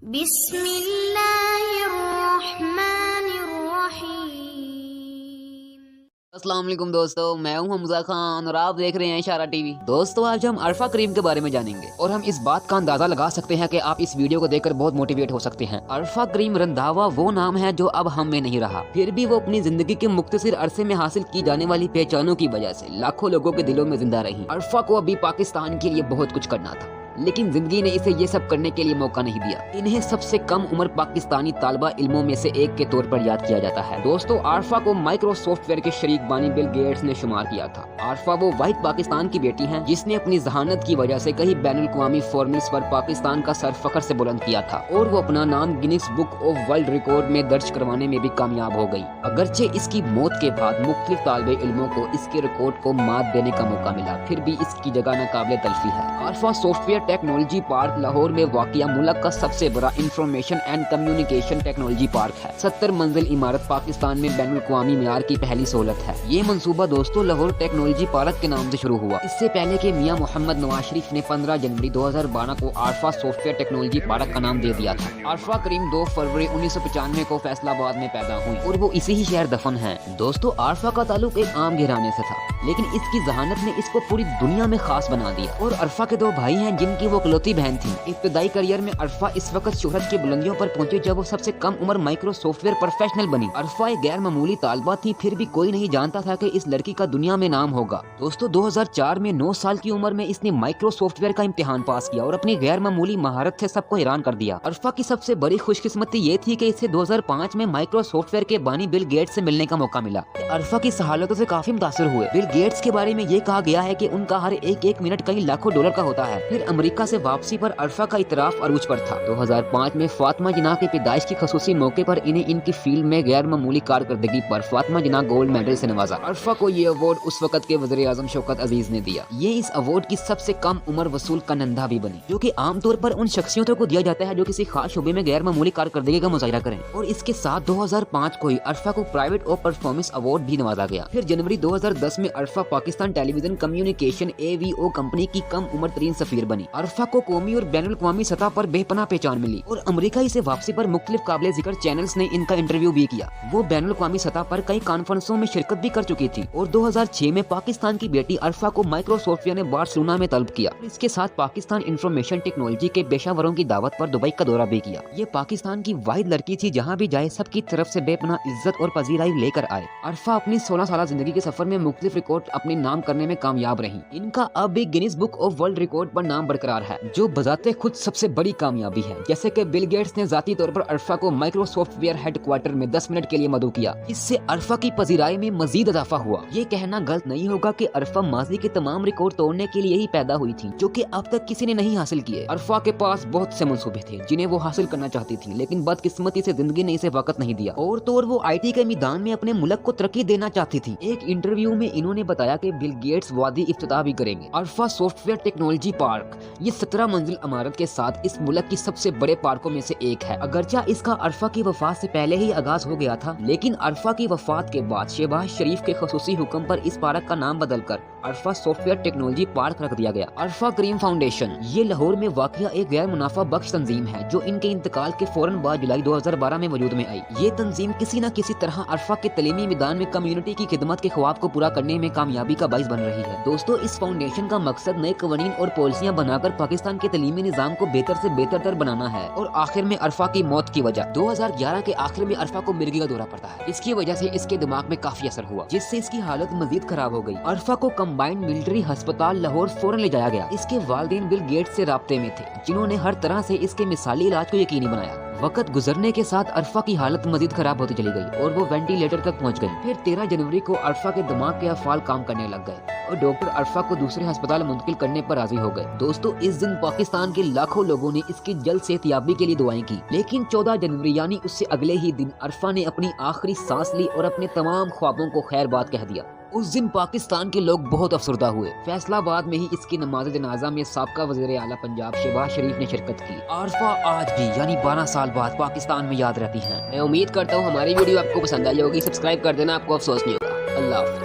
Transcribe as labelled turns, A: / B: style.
A: بسم اللہ الرحمن الرحیم۔
B: السلام علیکم دوستو، میں ہوں حمزہ خان اور آپ دیکھ رہے ہیں اشارہ ٹی وی۔ دوستو آج ہم عرفہ کریم کے بارے میں جانیں گے اور ہم اس بات کا اندازہ لگا سکتے ہیں کہ آپ اس ویڈیو کو دیکھ کر بہت موٹیویٹ ہو سکتے ہیں۔ عرفہ کریم رندھاوا وہ نام ہے جو اب ہم میں نہیں رہا، پھر بھی وہ اپنی زندگی کے مختصر عرصے میں حاصل کی جانے والی پہچانوں کی وجہ سے لاکھوں لوگوں کے دلوں میں زندہ رہی۔ عرفہ کو ابھی پاکستان کے لیے بہت کچھ کرنا تھا، لیکن زندگی نے اسے یہ سب کرنے کے لیے موقع نہیں دیا۔ انہیں سب سے کم عمر پاکستانی طالبہ علموں میں سے ایک کے طور پر یاد کیا جاتا ہے۔ دوستو عرفہ کو مائکرو سافٹ ویئر کے شریک بانی بل گیٹس نے شمار کیا تھا۔ عرفہ وہ واحد پاکستان کی بیٹی ہیں جس نے اپنی ذہانت کی وجہ سے کئی بین الاقوامی فارملز پر پاکستان کا سر فخر سے بلند کیا تھا، اور وہ اپنا نام grains book of world record میں درج کروانے میں بھی کامیاب ہو گئی۔ اگرچہ اس کی موت کے بعد مختلف طالب علموں کو اس کے ریکارڈ کو مات دینے کا موقع ملا، پھر بھی اس کی جگہ ناقابل تلفی ہے۔ Arfa software technology park Lahore میں واقع ملک کا سب سے بڑا information and communication technology park ہے۔ 70 منزل عمارت پاکستان میں بین الاقوامی معیار کی پہلی سہولت ہے۔ یہ منصوبہ دوستو لاہور ٹیکنالوجی پارک کے نام سے شروع ہوا، اس سے پہلے کہ میاں محمد نواز شریف نے 15 جنوری 2012 کو عرفہ سافٹ ویئر ٹیکنالوجی پارک کا نام دے دیا تھا۔ عرفہ کریم 2 فروری 1995 کو فیصل آباد میں پیدا ہوئی اور وہ اسی ہی شہر دفن ہیں۔ دوستو عرفہ کا تعلق ایک عام گھرانے سے تھا، لیکن اس کی ذہانت نے اس کو پوری دنیا میں خاص بنا دیا۔ اور عرفہ کے 2 بھائی ہیں جن کی وہ اکلوتی بہن تھی۔ ابتدائی کریئر میں عرفہ اس وقت شہرت کی بلندیوں پر پہنچی جب وہ سب سے کم عمر مائکرو سافٹ ویئر پروفیشنل بنی۔ عرفہ ایک غیر معمولی طالبہ تھی، پھر بھی کوئی نہیں جانتا تھا کہ اس لڑکی کا دنیا میں نام ہوگا۔ دوستو 2004 میں 9 سال کی عمر میں اس نے مائکرو سافٹ ویئر کا امتحان پاس کیا اور اپنی غیر معمولی مہارت سے سب کو حیران کر دیا۔ عرفہ کی سب سے بڑی خوش قسمتی یہ تھی کہ اسے 2005 میں مائکرو سافٹ ویئر کے بانی بل گیٹس سے ملنے کا موقع ملا۔ عرفہ کی صحالتوں سے کافی متاثر ہوئے۔ بل گیٹس کے بارے میں یہ کہا گیا ہے کہ ان کا ہر ایک منٹ کئی لاکھوں ڈالر کا ہوتا ہے۔ پھر امریکہ سے واپسی پر عرفہ کا اعتراف عروج پر تھا۔ 2005 میں فاطمہ جناح کی پیدائش کی خصوصی موقع پر انہیں ان کی فیلڈ میں غیر معمولی کارکردگی پر فاطمہ جناح گولڈ میڈل سے نوازا۔ عرفہ کو یہ ایوارڈ اس وقت کے وزیر اعظم شوکت عزیز نے دیا۔ یہ اس ایوارڈ کی سب سے کم عمر وصول کنندہ بھی بنی، جو کہ عام طور پر ان شخصیتوں کو دیا جاتا ہے جو کسی خاص شعبے میں غیر معمولی کارکردگی کا مظاہرہ کریں۔ اور اس کے ساتھ 2005 کو ہی عرفہ کو پرائیویٹ اور پرفارمنس ایوارڈ بھی نوازا گیا۔ پھر جنوری 2010 میں عرفہ پاکستان ٹیلی ویژن کمیونیکیشن AVO کمپنی کی کم عمر ترین سفیر بنی۔ عرفہ کو قومی اور بین الاقوامی سطح پر بے پناہ پہچان ملی اور امریکائی سے واپسی پر مختلف قابل ذکر چینلز نے ان کا انٹرویو بھی کیا۔ وہ بین الاقوامی سطح پر کئی کانفرنسوں میں شرکت بھی کر چکی تھی اور 2006 میں پاکستان کی بیٹی عرفہ کو مائکرو سافٹ ویئر نے بارسلونا میں طلب کیا۔ اس کے ساتھ پاکستان انفارمیشن ٹیکنالوجی کے پیشہ وروں کی دعوت پر دبئی کا دورہ بھی کیا۔ یہ پاکستان کی واحد لڑکی تھی جہاں بھی جائے سب کی طرف سے بے پناہ عزت اور پذیرائی لے کر آئے۔ عرفہ اپنی 16 سالہ زندگی کے سفر میں مختلف ریکارڈ اپنے نام کرنے میں کامیاب رہی۔ ان کا اب بھی Guinness book of world record پر نام برقرار ہے، جو بذات خود سب سے بڑی کامیابی ہے۔ جیسے کہ بل گیٹس نے ذاتی طور پر عرفہ کو مائکرو سافٹ ویئر ہیڈ کوارٹر میں 10 منٹ کے لیے مدعو کیا۔ اس سے عرفہ کی پذیرائی میں مزید اضافہ ہوا۔ یہ کہنا غلط نہیں ہوگا کہ عرفہ ماضی کے تمام ریکارڈ توڑنے کے لیے ہی پیدا ہوئی تھی، جو کہ اب تک کسی نے نہیں حاصل کیے۔ عرفہ کے پاس بہت سے منصوبے تھے جنہیں وہ حاصل کرنا چاہتی تھی، لیکن بدقسمتی سے زندگی نے اسے وقت نہیں دیا، اور تو اور وہ IT کے میدان میں اپنے ملک کو ترقی دینا چاہتی تھی۔ ایک انٹرویو میں انہوں نے بتایا کہ بل گیٹس وادی افتتاح بھی کریں گے۔ عرفہ سافٹ ویئر ٹیکنالوجی پارک یہ 17 منزل عمارت کے ساتھ اس ملک کی سب سے بڑے پارکوں میں سے ایک ہے۔ اگرچہ اس کا عرفہ کی وفات سے پہلے ہی آغاز ہو گیا تھا، لیکن عرفہ کی وفات کے بعد شہباز شریف کے خصوصی حکم پر اس پارک کا نام بدل کر عرفہ سافٹ ویئر ٹیکنالوجی پارک رکھ دیا گیا۔ عرفہ کریم فاؤنڈیشن یہ لاہور میں واقع ایک غیر منافع بخش تنظیم ہے جو ان کے انتقال کے فوراً بعد جولائی 2012 میں وجود میں آئی۔ یہ تنظیم کسی نہ کسی طرح عرفہ کے تعلیمی میدان میں کمیونٹی کی خدمت کے خواب کو پورا کرنے میں کامیابی کا باعث بن رہی ہے۔ دوستو اس فاؤنڈیشن کا مقصد نئے قوانین اور پالیسیاں بنا کر پاکستان کے تعلیمی نظام کو بہتر سے بہتر تر بنانا ہے۔ اور آخر میں عرفہ کی موت کی وجہ 2011 کے آخر میں عرفہ کو مرگی کا دورہ پڑتا ہے۔ اس کی وجہ سے اس کے دماغ میں کافی اثر ہوا، جس سے اس کی حالت مزید خراب ہو گئی۔ عرفہ کو کمبائنڈ ملٹری ہسپتال لاہور فوراً لے جایا گیا۔ اس کے والدین بل گیٹس سے رابطے میں تھے، جنہوں نے ہر طرح سے اس کے مثالی علاج کو یقینی بنایا۔ وقت گزرنے کے ساتھ عرفہ کی حالت مزید خراب ہوتی چلی گئی اور وہ وینٹیلیٹر تک پہنچ گئی۔ پھر 13 جنوری کو عرفہ کے دماغ کے افعال کام کرنے لگ گئے اور ڈاکٹر عرفہ کو دوسرے ہسپتال منتقل کرنے پر راضی ہو گئے۔ دوستو اس دن پاکستان کے لاکھوں لوگوں نے اس کی جلد صحتیابی کے لیے دعائیں کی، لیکن 14 جنوری یعنی اس سے اگلے ہی دن عرفہ نے اپنی آخری سانس لی اور اپنے تمام خوابوں کو خیر بات کہہ دیا۔ اس دن پاکستان کے لوگ بہت افسردہ ہوئے۔ فیصل آباد میں ہی اس کی نماز جنازہ میں سابقہ وزیر اعلیٰ پنجاب شہباز شریف نے شرکت کی۔ عرفہ آج بھی یعنی 12 سال بعد پاکستان میں یاد رہتی ہیں۔ میں امید کرتا ہوں ہماری ویڈیو آپ کو پسند آئی ہوگی۔ سبسکرائب کر دینا، آپ کو افسوس نہیں ہوگا۔ اللہ حافظ۔